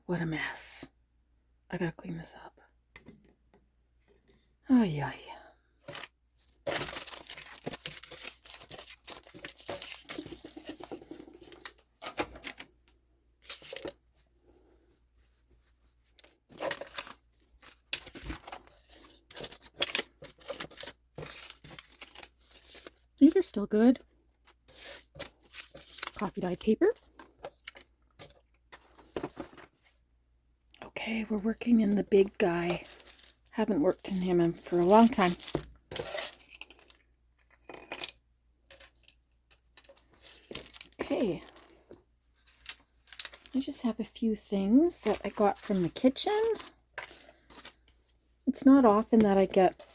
What a mess. I gotta clean this up. Ay, ay. These are still good. Coffee dyed paper. Okay, we're working in the big guy. Haven't worked in him for a long time. Okay. I just have a few things that I got from the kitchen. It's not often that I get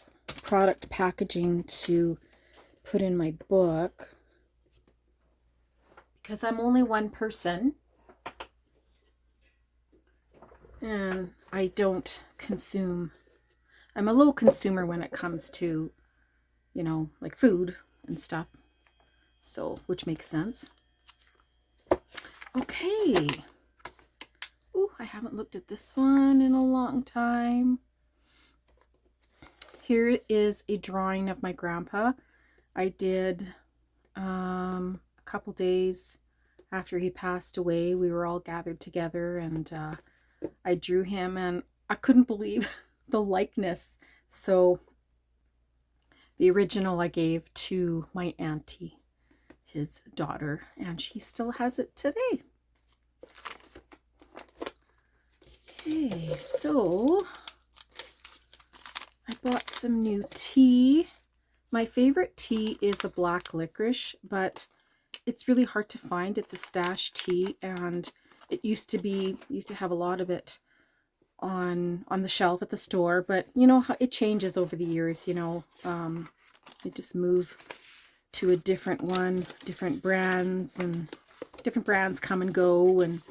product packaging to put in my book because I'm only one person and I don't consume. I'm a low consumer when it comes to, you know, like food and stuff. So, which makes sense. Okay. Ooh, I haven't looked at this one in a long time. Here is a drawing of my grandpa. I did a couple days after he passed away. We were all gathered together and I drew him and I couldn't believe the likeness. So the original I gave to my auntie, his daughter, and she still has it today. Okay, so I bought some new tea. My favorite tea is a black licorice, but it's really hard to find. It's a stash tea, and it used to have a lot of it on the shelf at the store, but you know how it changes over the years, you know. They just move to a different one, different brands, and different brands come and go, and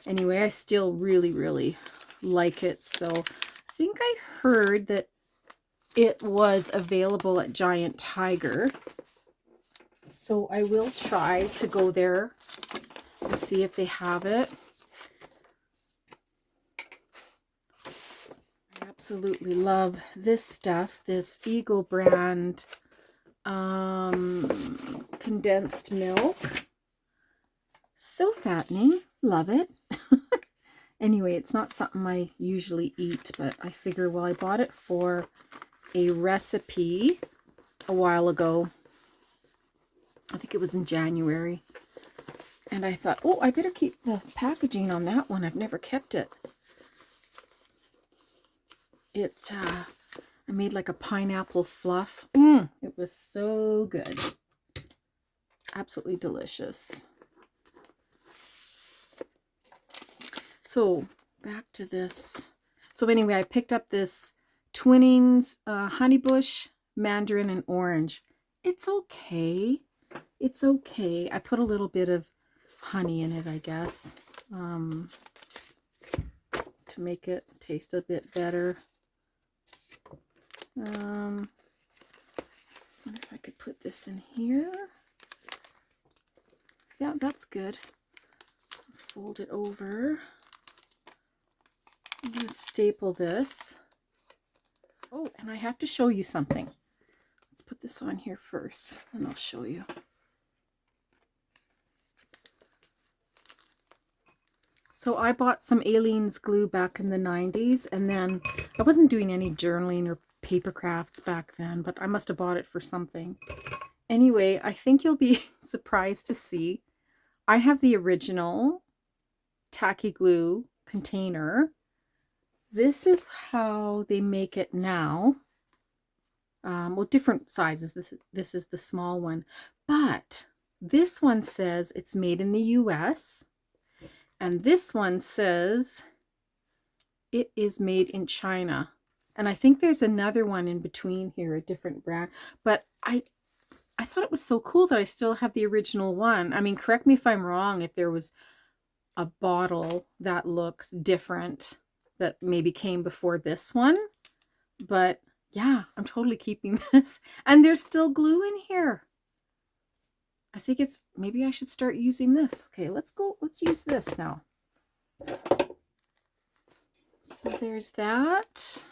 anyway, I still really like it. So I think I heard that it was available at Giant Tiger. So I will try to go there and see if they have it. I absolutely love this stuff, this Eagle brand condensed milk. So fattening. Love it. Anyway, it's not something I usually eat, but I figure, well, I bought it for a recipe a while ago. I think it was in January. And I thought, oh, I better keep the packaging on that one. I've never kept it. I made like a pineapple fluff. It was so good. Absolutely delicious. So back to this. So anyway, I picked up this Twinings honeybush, mandarin, and orange. It's okay. It's okay. I put a little bit of honey in it, I guess, to make it taste a bit better. Wonder if I could put this in here. Yeah, that's good. Fold it over. I'm going to staple this. Oh, and I have to show you something. Let's put this on here first, and I'll show you. So I bought some Aleene's glue back in the 90s, and then I wasn't doing any journaling or paper crafts back then, but I must have bought it for something. Anyway, I think you'll be surprised to see I have the original tacky glue container. This is how they make it now. Well, different sizes. This is the small one, but this one says it's made in the US, and this one says it is made in China. And I think there's another one in between here, a different brand. But I thought it was so cool that I still have the original one. I mean, correct me if I'm wrong, if there was a bottle that looks different that maybe came before this one. But yeah, I'm totally keeping this. And there's still glue in here. I think it's, maybe I should start using this. Okay, let's use this now. So there's that.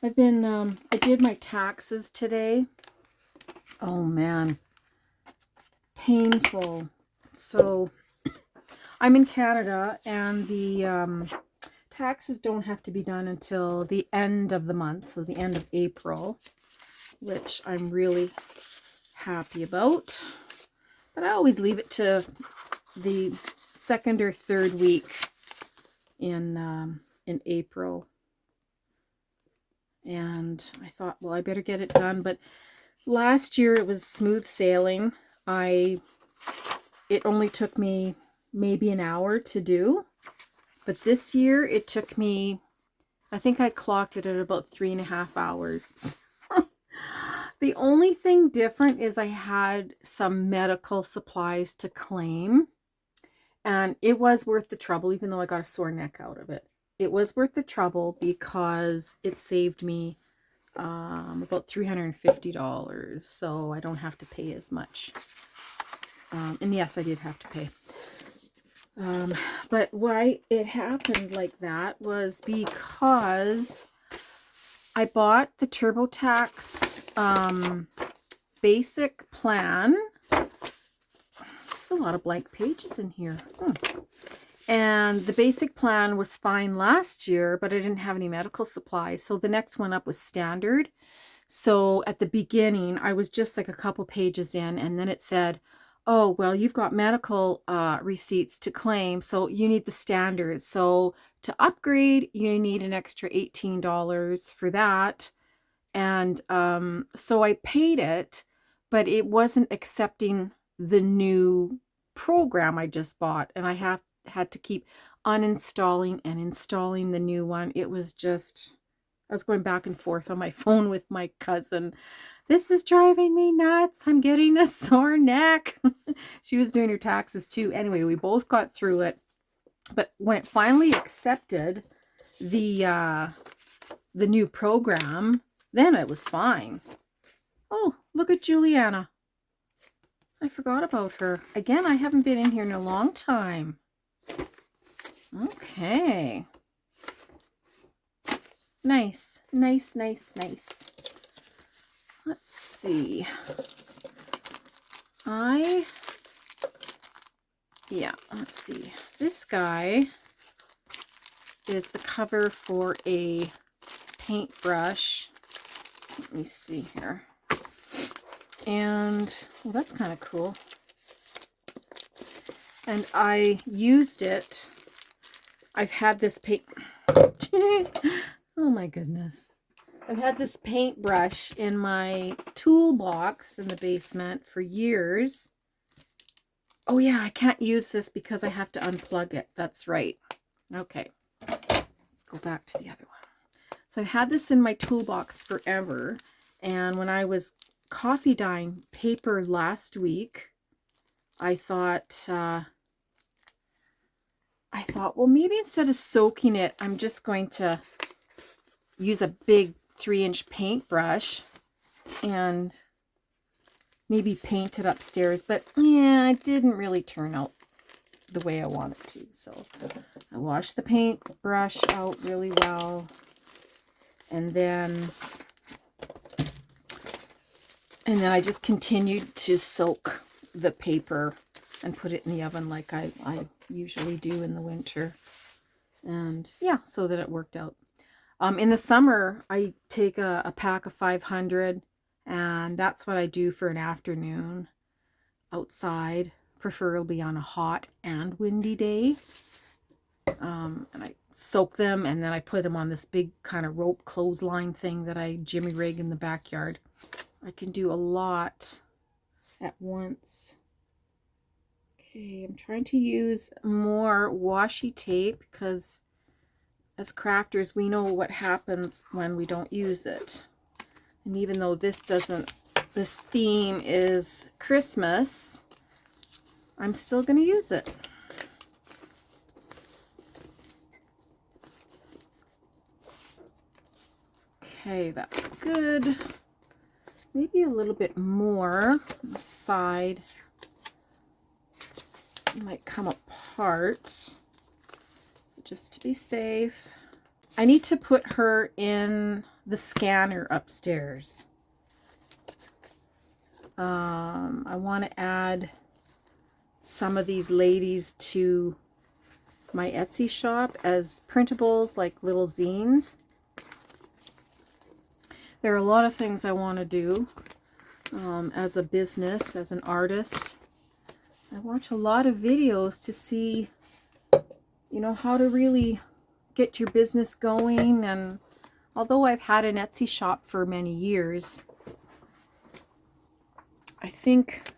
I've been, I did my taxes today. Oh man, painful. So I'm in Canada, and the taxes don't have to be done until the end of the month, so the end of April, which I'm really happy about. But I always leave it to the second or third week in April. And I thought, well, I better get it done. But last year it was smooth sailing. It only took me maybe an hour to do. But this year it took me, I think I clocked it at about 3.5 hours. The only thing different is I had some medical supplies to claim. And it was worth the trouble, even though I got a sore neck out of it. It was worth the trouble because it saved me about $350, so I don't have to pay as much. And yes, I did have to pay. But why it happened like that was because I bought the TurboTax basic plan. There's a lot of blank pages in here. And the basic plan was fine last year, but I didn't have any medical supplies. So the next one up was standard. So at the beginning, I was just like a couple pages in, and then it said, oh, well, you've got medical receipts to claim, so you need the standard. So to upgrade, you need an extra $18 for that. And so I paid it, but it wasn't accepting the new program I just bought. And I had to keep uninstalling and installing the new one. It was just, I was going back and forth on my phone with my cousin. This is driving me nuts. I'm getting a sore neck. She was doing her taxes too. Anyway, we both got through it. But when it finally accepted the new program, then it was fine. Oh, look at Juliana. I forgot about her. Again, I haven't been in here in a long time. Okay. Nice, nice, nice, nice. Let's see. Let's see. This guy is the cover for a paintbrush. Let me see here. And, well, that's kind of cool. And I used it. I've had this paint. Oh my goodness. I've had this paintbrush in my toolbox in the basement for years. Oh yeah, I can't use this because I have to unplug it. That's right. Okay. Let's go back to the other one. So I've had this in my toolbox forever. And when I was coffee dyeing paper last week, I thought, well, maybe instead of soaking it, I'm just going to use a big 3-inch paintbrush and maybe paint it upstairs. But yeah, it didn't really turn out the way I wanted to. So I washed the paintbrush out really well. And then I just continued to soak the paper and put it in the oven like I usually do in the winter. And yeah, so that it worked out. In the summer, I take a pack of 500, and that's what I do for an afternoon outside, preferably on a hot and windy day. And I soak them, and then I put them on this big kind of rope clothesline thing that I jimmy rig in the backyard. I can do a lot at once. Okay, I'm trying to use more washi tape because as crafters, we know what happens when we don't use it. And even though this theme is Christmas, I'm still going to use it. Okay, that's good. Maybe a little bit more on the side. It might come apart. just to be safe. I need to put her in the scanner upstairs. I want to add some of these ladies to my Etsy shop as printables, like little zines. There are a lot of things I want to do as a business, as an artist. I watch a lot of videos to see, you know, how to really get your business going. And although I've had an Etsy shop for many years, I think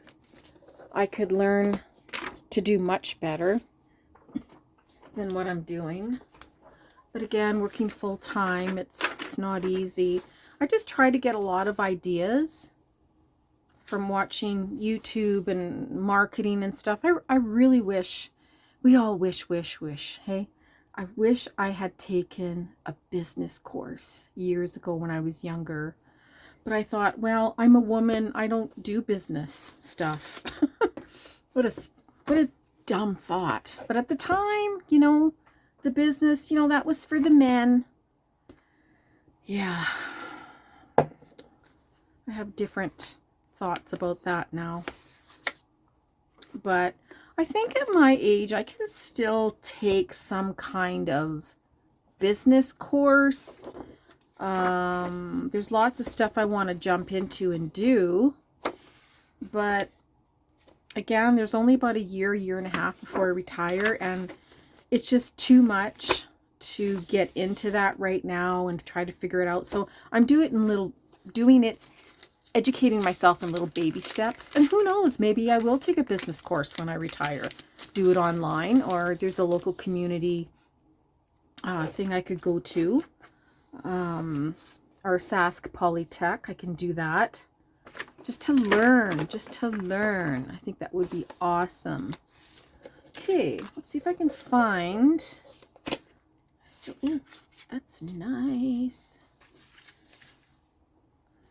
I could learn to do much better than what I'm doing. But again, working full time, it's not easy. I just try to get a lot of ideas from watching YouTube and marketing and stuff. I really wish, we all wish, hey? I wish I had taken a business course years ago when I was younger. But I thought, well, I'm a woman. I don't do business stuff. What a dumb thought. But at the time, you know, the business, you know, that was for the men. Yeah. I have different thoughts about that now. But I think at my age, I can still take some kind of business course. There's lots of stuff I want to jump into and do, but again, there's only about a year and a half before I retire, and it's just too much to get into that right now and try to figure it out. So I'm educating myself in little baby steps, and who knows, maybe I will take a business course when I retire, do it online, or there's a local community thing I could go to. Or Sask Polytech, I can do that. Just to learn. I think that would be awesome. Okay, let's see if I can find. Ooh, that's nice.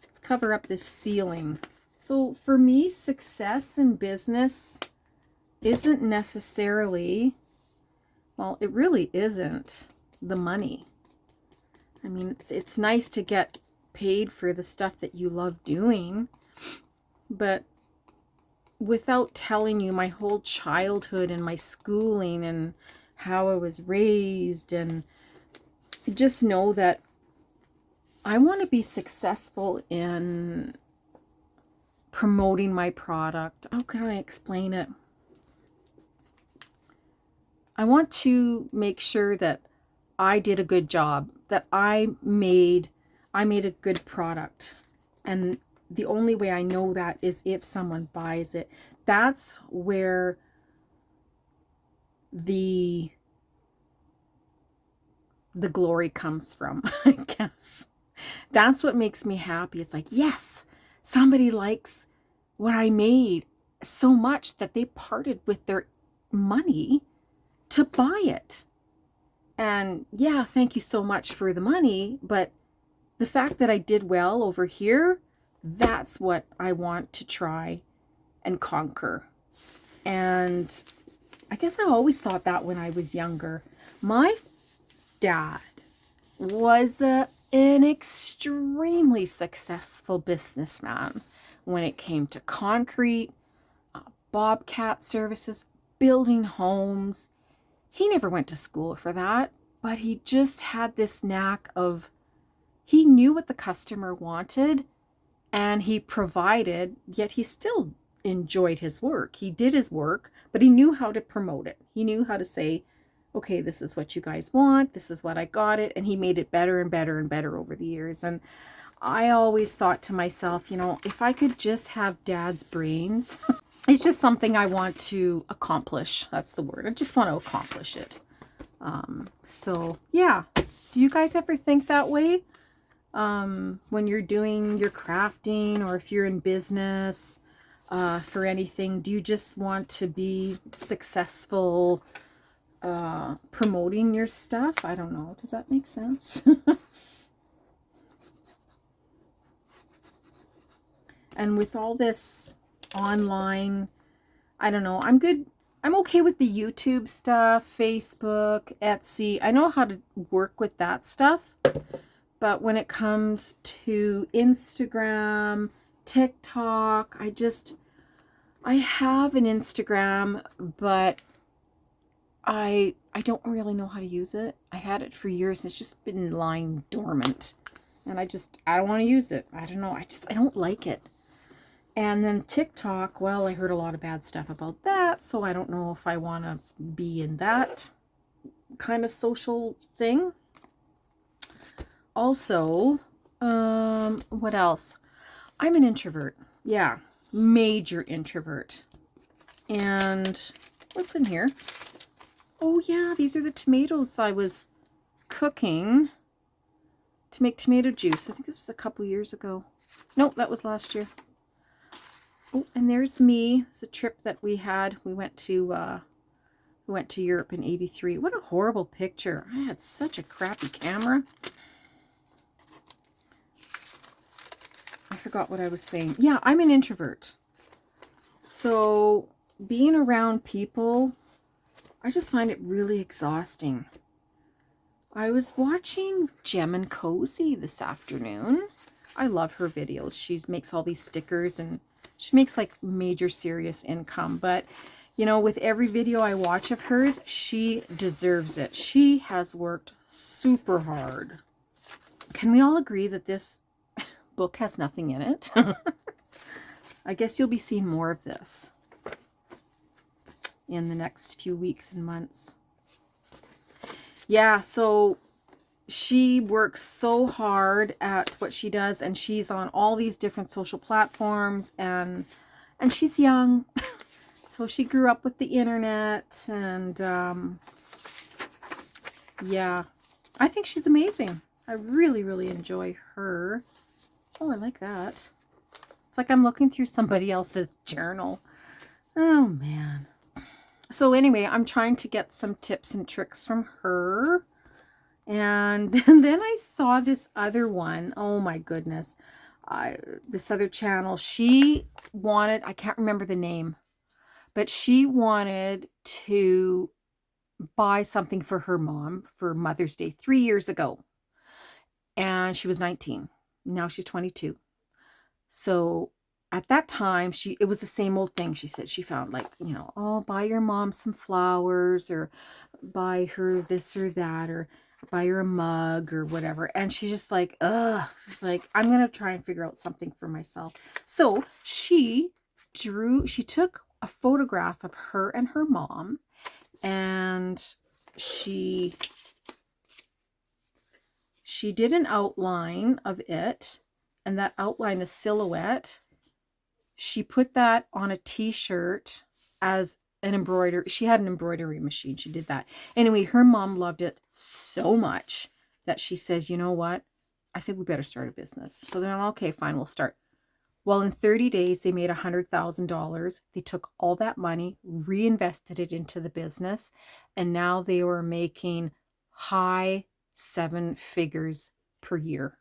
Let's cover up this ceiling. So for me, success in business isn't necessarily, well, it really isn't the money. I mean, it's nice to get paid for the stuff that you love doing, but without telling you my whole childhood and my schooling and how I was raised, and just know that I want to be successful in promoting my product. How can I explain it? I want to make sure that I did a good job, that I made a good product. And the only way I know that is if someone buys it. That's where the glory comes from, I guess. That's what makes me happy. It's like, yes, somebody likes what I made so much that they parted with their money to buy it. And yeah, thank you so much for the money, but the fact that I did well over here, that's what I want to try and conquer. And I guess I always thought that when I was younger. My dad was an extremely successful businessman when it came to concrete, bobcat services, building homes. He never went to school for that, but he just had this knack of, he knew what the customer wanted and he provided, yet he still enjoyed his work. He did his work, but he knew how to promote it. He knew how to say, okay, this is what you guys want. This is what I got it. And he made it better and better and better over the years. And I always thought to myself, you know, if I could just have Dad's brains, it's just something I want to accomplish. That's the word. I just want to accomplish it. So yeah. Do you guys ever think that way? When you're doing your crafting, or if you're in business, for anything, do you just want to be successful, promoting your stuff? I don't know. Does that make sense? And with all this online, I don't know, I'm good I'm okay with the YouTube stuff, Facebook, Etsy. I know how to work with that stuff. But when it comes to Instagram, TikTok, I have an Instagram, but I don't really know how to use it. I had it for years and it's just been lying dormant. And I don't want to use it. I don't know. I don't like it. And then TikTok, well, I heard a lot of bad stuff about that, so I don't know if I want to be in that kind of social thing. Also, what else? I'm an introvert. Yeah, major introvert. And what's in here? Oh yeah, these are the tomatoes I was cooking to make tomato juice. I think this was a couple years ago. Nope, that was last year. Oh, and there's me. It's a trip that we had. We went to Europe in '83. What a horrible picture. I had such a crappy camera. I forgot what I was saying. Yeah, I'm an introvert. So being around people, I just find it really exhausting. I was watching Gem and Cozy this afternoon. I love her videos. She makes all these stickers and she makes like major serious income. But, you know, with every video I watch of hers, she deserves it. She has worked super hard. Can we all agree that this book has nothing in it? I guess you'll be seeing more of this in the next few weeks and months. Yeah, so she works so hard at what she does, and she's on all these different social platforms, and she's young. So she grew up with the internet, and yeah, I think she's amazing. I really, really enjoy her. Oh, I like that. It's like I'm looking through somebody else's journal. Oh, man. So anyway, I'm trying to get some tips and tricks from her. And then I saw this other one. Oh, my goodness. This other channel. She wanted, I can't remember the name, but she wanted to buy something for her mom for Mother's Day 3 years ago. And she was 19. Now she's 22. So at that time, it was the same old thing. She said she found, like, you know, oh, buy your mom some flowers, or buy her this or that, or buy her a mug or whatever. And she's just like, ugh. She's like, I'm going to try and figure out something for myself. So she took a photograph of her and her mom, and she did an outline of it. And that outline, the silhouette, she put that on a t-shirt as an embroidery. She had an embroidery machine. She did that. Anyway, her mom loved it so much that she says, you know what? I think we better start a business. So they're like, okay, fine, we'll start. Well, in 30 days, they made $100,000. They took all that money, reinvested it into the business, and now they were making high 7 figures per year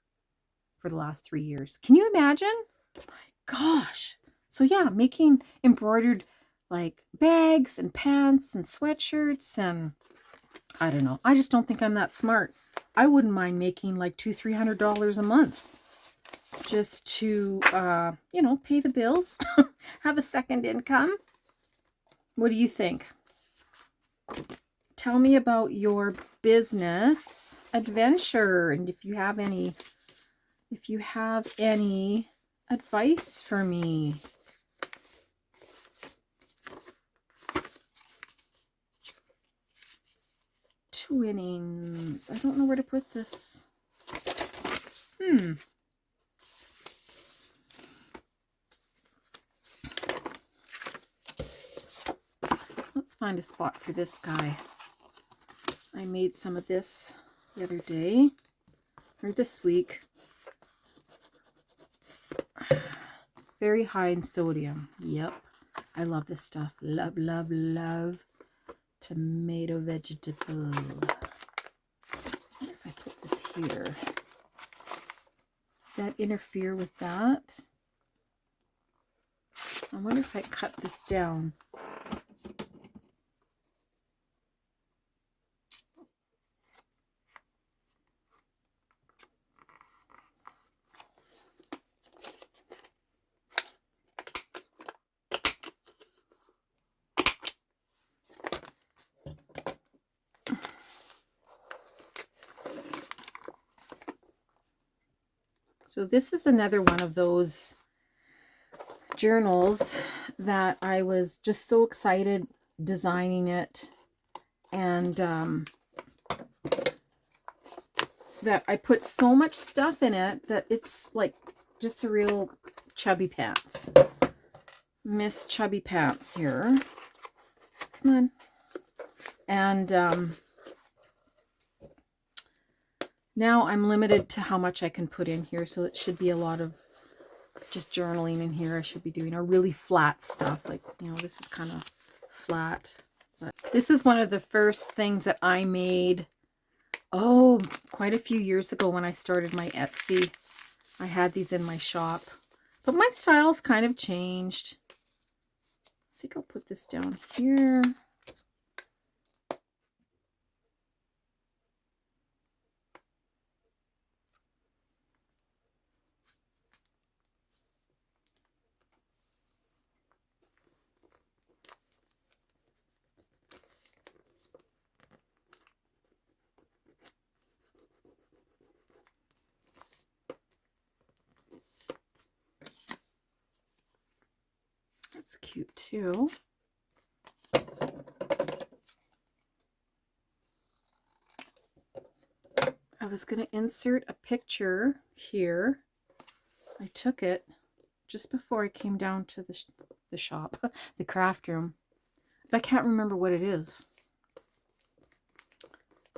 for the last 3 years. Can you imagine? My gosh. So yeah, making embroidered like bags and pants and sweatshirts, and I don't know. I just don't think I'm that smart. I wouldn't mind making like $200-300 a month just to, you know, pay the bills, have a second income. What do you think? Tell me about your business adventure, and if you have any advice for me. Twinnings. I don't know where to put this. Let's find a spot for this guy. I made some of this the other day, or this week. Very high in sodium. Yep. I love this stuff. Love, love, love tomato vegetable. I wonder if I put this here. Does that interfere with that? I wonder if I cut this down. So this is another one of those journals that I was just so excited designing it, and that I put so much stuff in it that it's like just a real chubby pants. Miss Chubby Pants here. Come on. And now I'm limited to how much I can put in here, so it should be a lot of just journaling in here. I should be doing a really flat stuff, like, you know, this is kind of flat. But this is one of the first things that I made, oh, quite a few years ago when I started my Etsy. I had these in my shop, but my style's kind of changed. I think I'll put this down here. That's cute too. I was going to insert a picture here. I took it just before I came down to the shop, the craft room, but I can't remember what it is.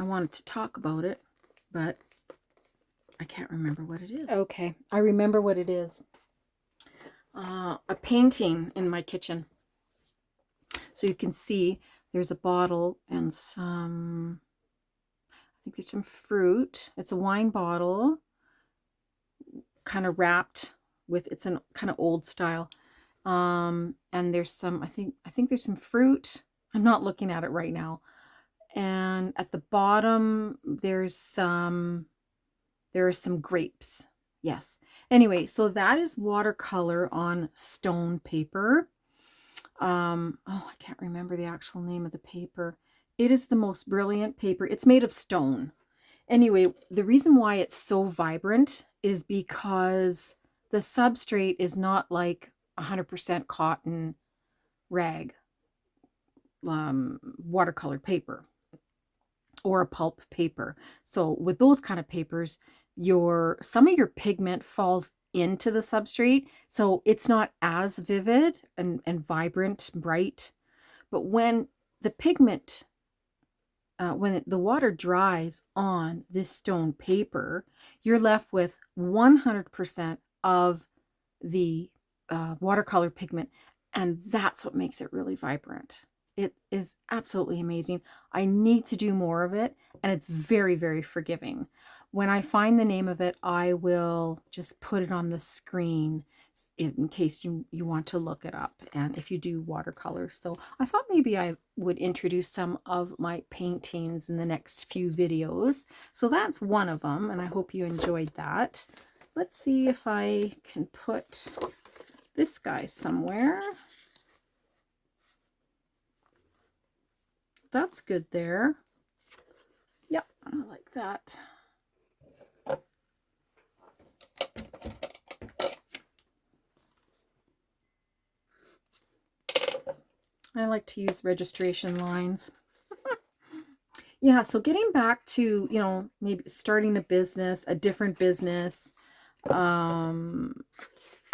I wanted to talk about it, but I can't remember what it is. Okay, I remember what it is. A painting in my kitchen. So you can see there's a bottle and some, I think there's some fruit. It's a wine bottle, kind of wrapped with, it's an kind of old style. And there's some, I think there's some fruit. I'm not looking at it right now. And at the bottom, there are some grapes. Yes. Anyway, so that is watercolor on stone paper. Oh, I can't remember the actual name of the paper. It is the most brilliant paper. It's made of stone. Anyway, the reason why it's so vibrant is because the substrate is not like 100% cotton rag watercolor paper or a pulp paper. So with those kind of papers, some of your pigment falls into the substrate, so it's not as vivid and vibrant, bright. But when the pigment, when the water dries on this stone paper, you're left with 100% of the watercolor pigment, and that's what makes it really vibrant. It is absolutely amazing. I need to do more of it, and it's very, very forgiving. When I find the name of it, I will just put it on the screen in case you want to look it up, and if you do watercolor. So I thought maybe I would introduce some of my paintings in the next few videos. So that's one of them, and I hope you enjoyed that. Let's see if I can put this guy somewhere. That's good there. Yep, I like that. I like to use registration lines. Yeah, so getting back to, you know, maybe starting a business, a different business. I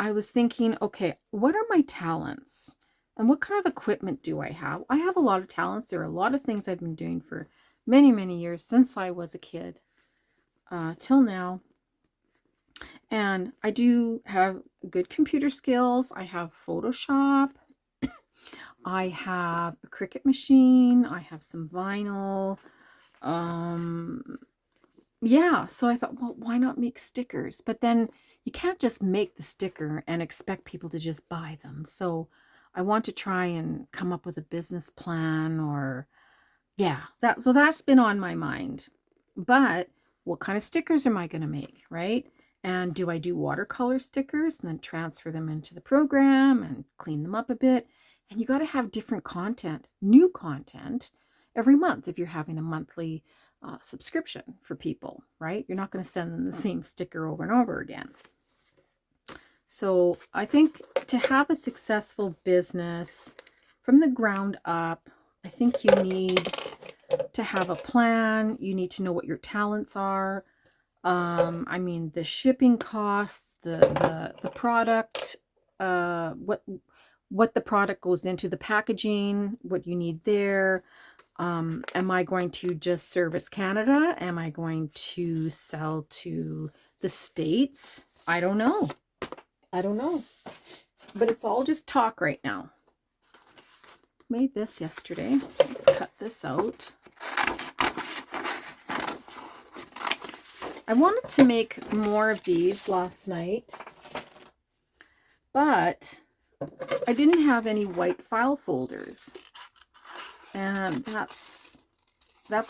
was thinking, okay, what are my talents? And what kind of equipment do I have? I have a lot of talents. There are a lot of things I've been doing for many, many years since I was a kid till now. And I do have good computer skills. I have Photoshop. I have a Cricut machine. I have some vinyl. Yeah, so I thought, well, why not make stickers? But then you can't just make the sticker and expect people to just buy them. So I want to try and come up with a business plan, or yeah, so that's been on my mind. But what kind of stickers am I going to make, right? And do I do watercolor stickers and then transfer them into the program and clean them up a bit? And you got to have different content, new content every month if you're having a monthly subscription for people, right? You're not going to send them the same sticker over and over again. So I think to have a successful business from the ground up, I think you need to have a plan. You need to know what your talents are. I mean, the shipping costs, the product, what the product goes into, the packaging, what you need there. Am I going to just service Canada? Am I going to sell to the States? I don't know. I don't know. But it's all just talk right now. Made this yesterday. Let's cut this out. I wanted to make more of these last night, but I didn't have any white file folders. And that's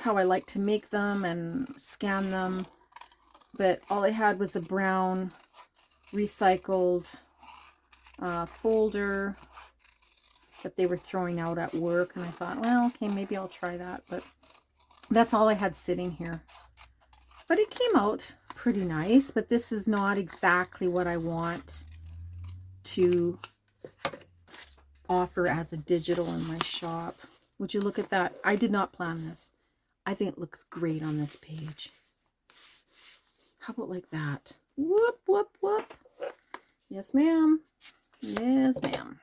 how I like to make them and scan them. But all I had was a brown recycled folder that they were throwing out at work. And I thought, well, okay, maybe I'll try that. But that's all I had sitting here. But it came out pretty nice. But this is not exactly what I want to offer as a digital in my shop. Would you look at that? I did not plan this. I think it looks great on this page. How about like that? Whoop, whoop, whoop. Yes, ma'am. Yes, ma'am.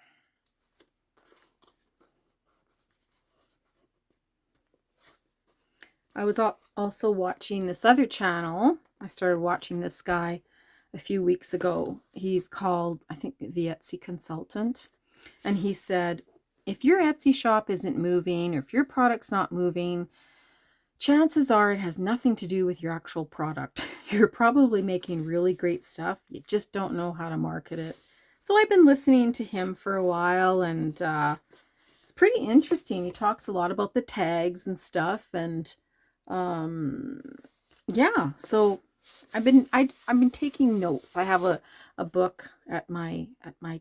I was also watching this other channel. I started watching this guy a few weeks ago. He's called, I think, the Etsy Consultant. And he said, if your Etsy shop isn't moving, or if your product's not moving, chances are it has nothing to do with your actual product. You're probably making really great stuff. You just don't know how to market it. So I've been listening to him for a while, and it's pretty interesting. He talks a lot about the tags and stuff, and yeah. So I've been taking notes. I have a book at my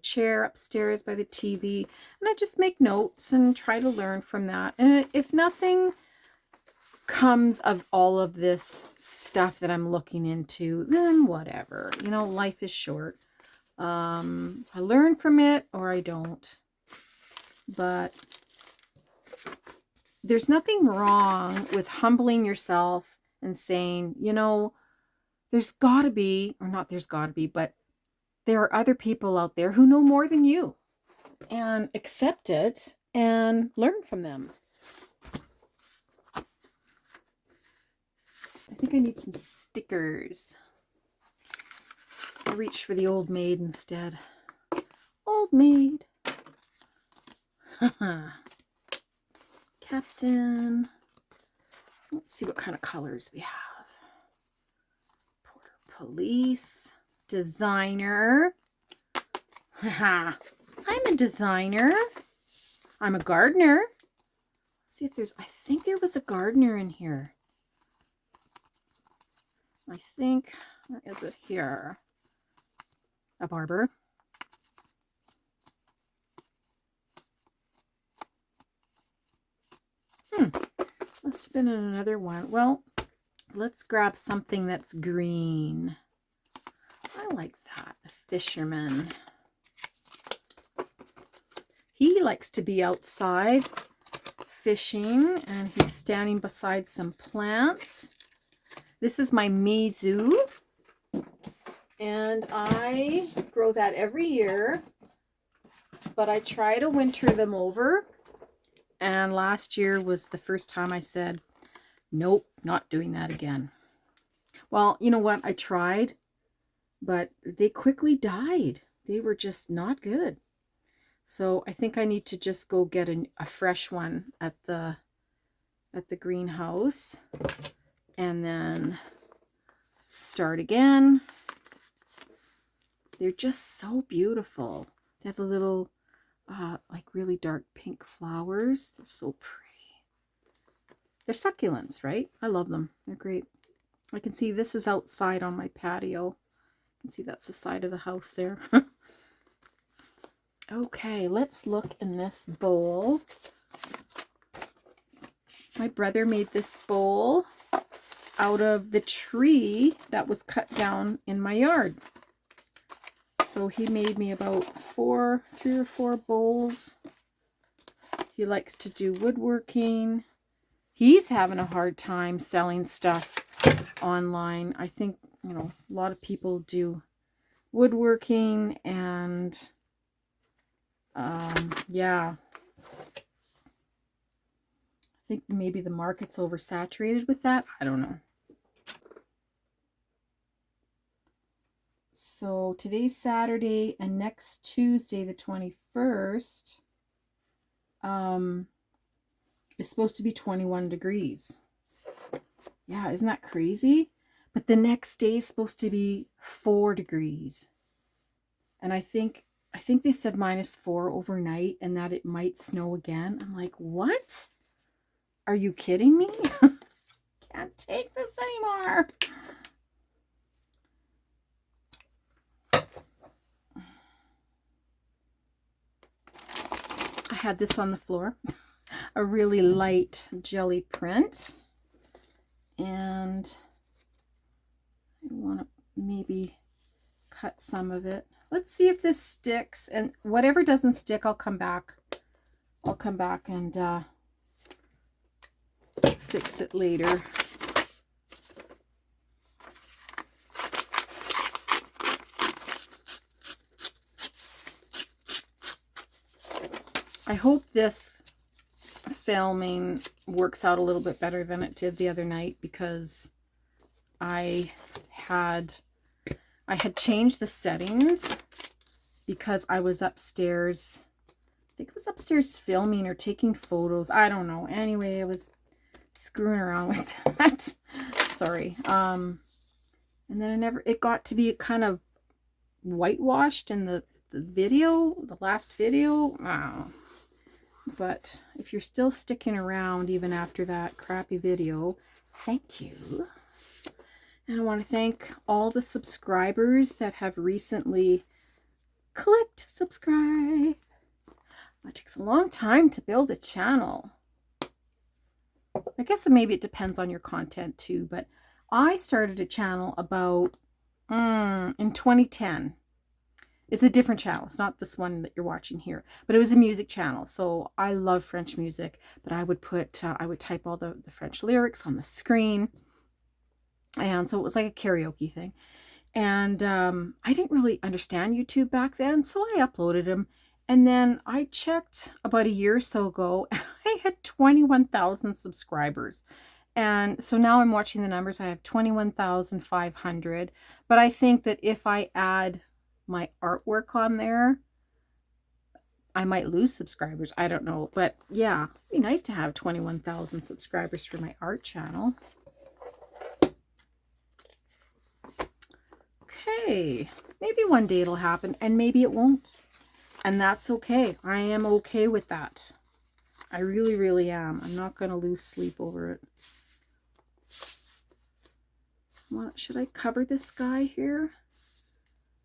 chair upstairs by the TV, and I just make notes and try to learn from that. And if nothing comes of all of this stuff that I'm looking into, then whatever. You know, life is short. I learn from it or I don't. But there's nothing wrong with humbling yourself and saying, you know, there's got to be, or not there's got to be, but there are other people out there who know more than you, and accept it and learn from them. I think I need some stickers. I'll reach for the Old Maid instead. Old Maid. Captain. Let's see what kind of colors we have. Porter Police. Designer. I'm a designer. I'm a gardener. Let's see if there's, I think there was a gardener in here. I think, where is it here? A barber. Must have been in another one. Well, let's grab something that's green. I like that. A fisherman. He likes to be outside fishing, and he's standing beside some plants. This is my Mizu, and I grow that every year, but I try to winter them over. And last year was the first time I said, nope, not doing that again. Well, you know what? I tried, but they quickly died. They were just not good. So I think I need to just go get a fresh one at the greenhouse, and then start again. They're just so beautiful. They have the little like really dark pink flowers. They're so pretty. They're succulents, right? I love them. They're great. I can see this is outside on my patio. You can see that's the side of the house there. Okay, let's look in this bowl. My brother made this bowl out of the tree that was cut down in my yard. So he made me about 3 or 4 bowls. He likes to do woodworking. He's having a hard time selling stuff online. I think, you know, a lot of people do woodworking and yeah. I think maybe the market's oversaturated with that. I don't know. So today's Saturday and next Tuesday, the 21st, is supposed to be 21 degrees. Yeah, isn't that crazy? But the next day is supposed to be 4 degrees. And I think they said -4 overnight and that it might snow again. I'm like, what? Are you kidding me? Can't take this anymore. I had this on the floor. A really light jelly print. And I want to maybe cut some of it. Let's see if this sticks, and whatever doesn't stick, I'll come back. I'll come back and fix it later. I hope this filming works out a little bit better than it did the other night, because I had changed the settings because I was upstairs. I think I was upstairs filming or taking photos. I don't know. Anyway, I was screwing around with that. Sorry. And then it got to be kind of whitewashed in the last video. But if you're still sticking around even after that crappy video, thank you. And I want to thank all the subscribers that have recently clicked subscribe. It takes a long time to build a channel. I guess maybe it depends on your content too, but I started a channel about in 2010. It's a different channel. It's not this one that you're watching here, but it was a music channel. So I love French music, but I would type all the French lyrics on the screen. And so it was like a karaoke thing. And I didn't really understand YouTube back then, so I uploaded them. And then I checked about a year or so ago, and I had 21,000 subscribers. And so now I'm watching the numbers. I have 21,500. But I think that if I add my artwork on there, I might lose subscribers. I don't know. But yeah, it'd be nice to have 21,000 subscribers for my art channel. Okay, maybe one day it'll happen, and maybe it won't. And that's okay. I am okay with that. I really, really am. I'm not going to lose sleep over it. Should I cover this guy here?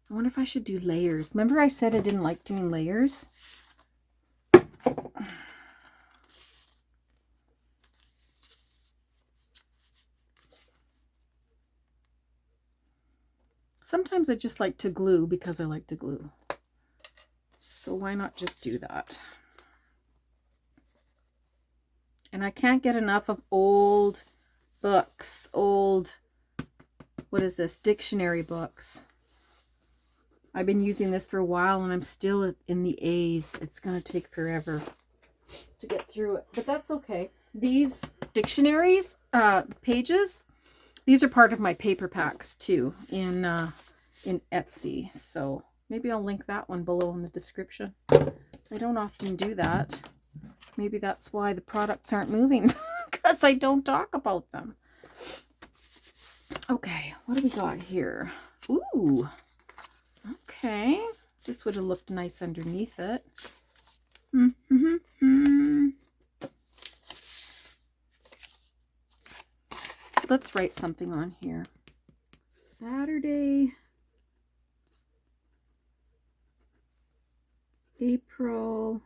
I wonder if I should do layers. Remember I said I didn't like doing layers? Sometimes I just like to glue because I like to glue. So why not just do that? And I can't get enough of old books, what is this, dictionary books. I've been using this for a while and I'm still in the A's. It's going to take forever to get through it, but that's okay. These dictionaries, pages, these are part of my paper packs too in Etsy. So maybe I'll link that one below in the description. I don't often do that. Maybe that's why the products aren't moving, because I don't talk about them. Okay, what do we got here? Ooh, okay. This would have looked nice underneath it. Let's write something on here. Saturday, April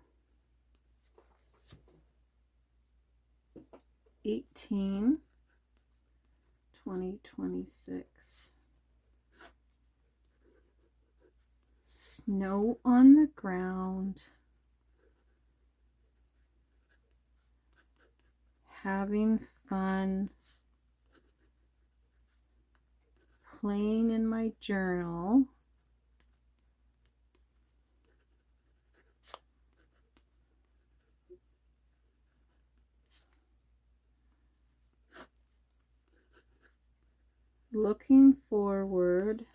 18, 2026. Snow on the ground. Having fun. Playing in my journal. Looking forward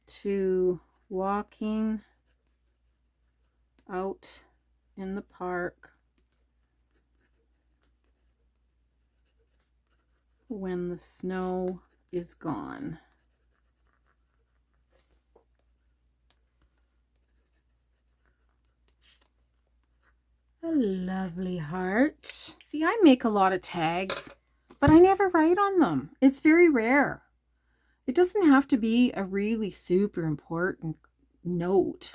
to walking out in the park when the snow is gone. A lovely heart. See, I make a lot of tags, but I never write on them. It's very rare. It doesn't have to be a really super important note.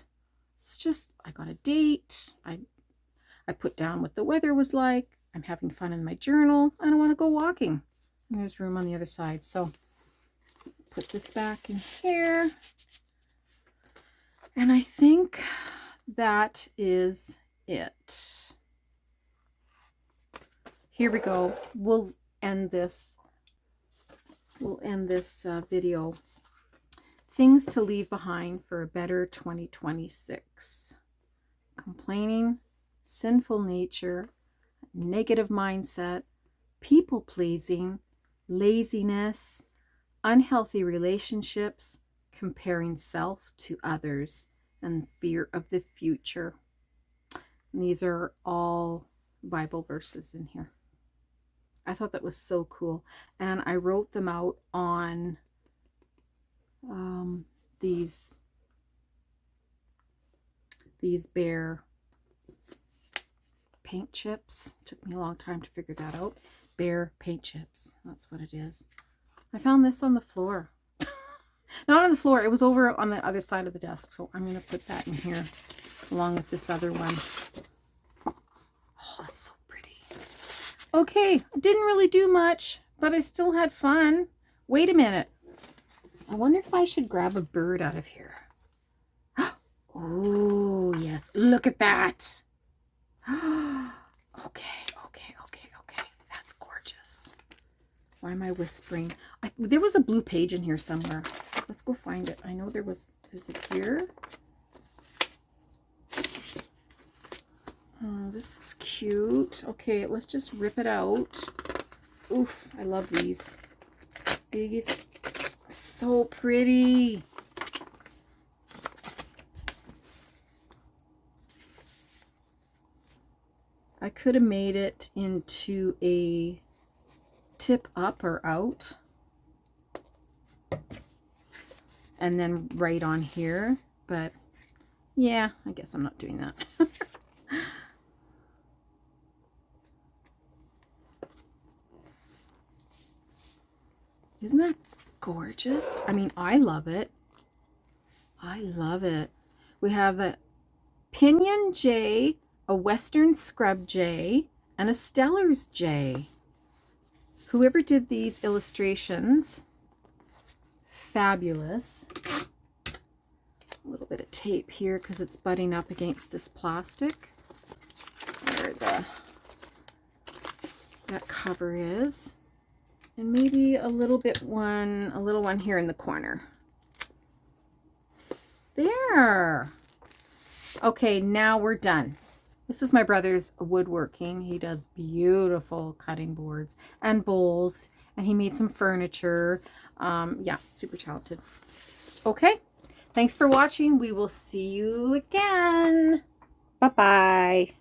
It's just, I got a date. I put down what the weather was like. I'm having fun in my journal. And I want to go walking. And there's room on the other side. So put this back in here. And I think that is it. Here we go. We'll end this video. Things to leave behind for a better 2026. Complaining, sinful nature, negative mindset, people pleasing, laziness, unhealthy relationships, comparing self to others, and fear of the future. And these are all Bible verses in here. I thought that was so cool. And I wrote them out on these Bear paint chips. Took me a long time to figure that out. Bear paint chips. That's what it is. I found this on the floor. Not on the floor. It was over on the other side of the desk. So I'm going to put that in here along with this other one. Oh, that's so pretty. Okay. Didn't really do much, but I still had fun. Wait a minute. I wonder if I should grab a bird out of here. Oh, yes. Look at that. Okay. That's gorgeous. Why am I whispering? There was a blue page in here somewhere. Let's go find it. I know there was. Is it here? Oh, this is cute. Okay, let's just rip it out. Oof, I love these. These, so pretty. I could have made it into a tip up or out and then right on here, but yeah, I guess I'm not doing that. Isn't that gorgeous? I mean, I love it. I love it. We have a Pinion Jay, a Western Scrub Jay, and a Stellar's Jay. Whoever did these illustrations, fabulous. A little bit of tape here because it's butting up against this plastic where that cover is. And maybe a little one here in the corner. There. Okay, now we're done. This is my brother's woodworking. He does beautiful cutting boards and bowls, and he made some furniture. Yeah, super talented. Okay, thanks for watching. We will see you again. Bye-bye.